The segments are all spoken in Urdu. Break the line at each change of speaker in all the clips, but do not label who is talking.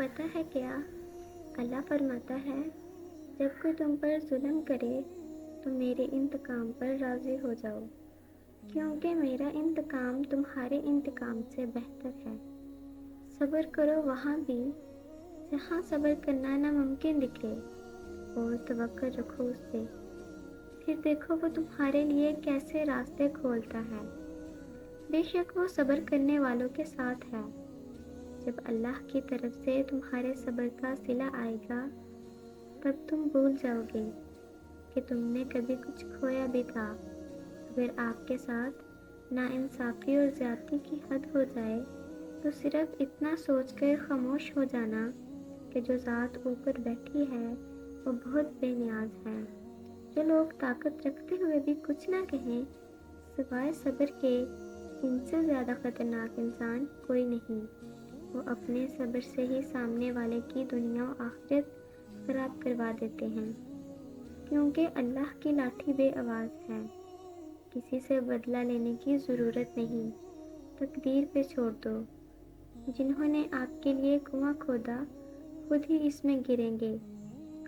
پتہ ہے کیا؟ اللہ فرماتا ہے، جب کوئی تم پر ظلم کرے تو میرے انتقام پر راضی ہو جاؤ، کیونکہ میرا انتقام تمہارے انتقام سے بہتر ہے۔ صبر کرو وہاں بھی جہاں صبر کرنا ناممکن دکھے، اور توقع رکھو اس سے، پھر دیکھو وہ تمہارے لیے کیسے راستے کھولتا ہے۔ بے شک وہ صبر کرنے والوں کے ساتھ ہے۔ جب اللہ کی طرف سے تمہارے صبر کا صلہ آئے گا، تب تم بھول جاؤ گے کہ تم نے کبھی کچھ کھویا بھی تھا۔ اگر آپ کے ساتھ ناانصافی اور زیادتی کی حد ہو جائے تو صرف اتنا سوچ کر خاموش ہو جانا کہ جو ذات اوپر بیٹھی ہے وہ بہت بے نیاز ہے۔ جو لوگ طاقت رکھتے ہوئے بھی کچھ نہ کہیں سوائے صبر کے، ان سے زیادہ خطرناک انسان کوئی نہیں۔ وہ اپنے صبر سے ہی سامنے والے کی دنیا و آخرت خراب کروا دیتے ہیں، کیونکہ اللہ کی لاٹھی بے آواز ہے۔ کسی سے بدلہ لینے کی ضرورت نہیں، تقدیر پہ چھوڑ دو۔ جنہوں نے آپ کے لیے کنواں کھودا خود ہی اس میں گریں گے،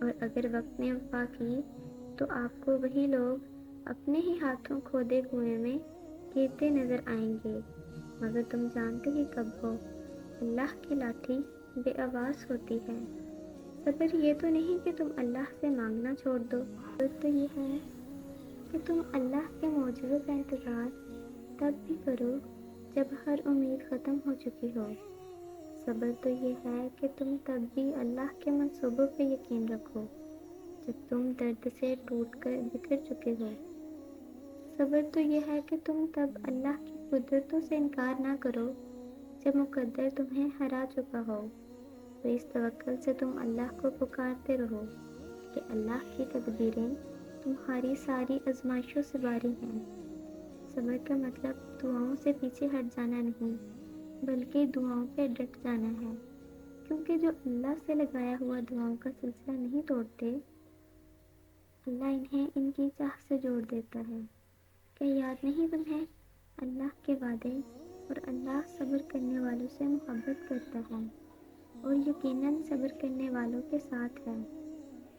اور اگر وقت نے وفا کی تو آپ کو وہی لوگ اپنے ہی ہاتھوں کھودے کنویں میں گرتے نظر آئیں گے، مگر تم جانتے ہی کب ہو۔ اللہ کی لاٹھی بے آواز ہوتی ہے۔ صبر یہ تو نہیں کہ تم اللہ سے مانگنا چھوڑ دو، صبر تو یہ ہے کہ تم اللہ کے معجزے کا انتظار تب بھی کرو جب ہر امید ختم ہو چکی ہو۔ صبر تو یہ ہے کہ تم تب بھی اللہ کے منصوبوں پہ یقین رکھو جب تم درد سے ٹوٹ کر بکھر چکے ہو۔ صبر تو یہ ہے کہ تم تب اللہ کی قدرتوں سے انکار نہ کرو جب مقدر تمہیں ہرا چکا ہو، تو اس توکل سے تم اللہ کو پکارتے رہو کہ اللہ کی تدبیریں تمہاری ساری آزمائشوں سے باری ہیں۔ صبر کا مطلب دعاؤں سے پیچھے ہٹ جانا نہیں، بلکہ دعاؤں پہ ڈٹ جانا ہے، کیونکہ جو اللہ سے لگایا ہوا دعاؤں کا سلسلہ نہیں توڑتے، اللہ انہیں ان کی چاہ سے جوڑ دیتا ہے۔ کیا یاد نہیں تمہیں؟ اللہ کے وعدے، اور اللہ صبر کرنے والوں سے محبت کرتا ہے، اور یقیناً صبر کرنے والوں کے ساتھ ہے،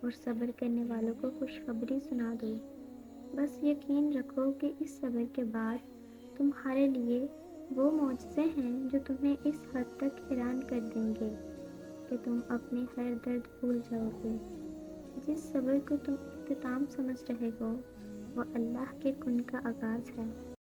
اور صبر کرنے والوں کو خوشخبری سنا دو۔ بس یقین رکھو کہ اس صبر کے بعد تمہارے لیے وہ معجزے ہیں جو تمہیں اس حد تک حیران کر دیں گے کہ تم اپنے ہر درد بھول جاؤ گے۔ جس صبر کو تم اختتام سمجھ رہے ہو وہ اللہ کے کن کا آغاز ہے۔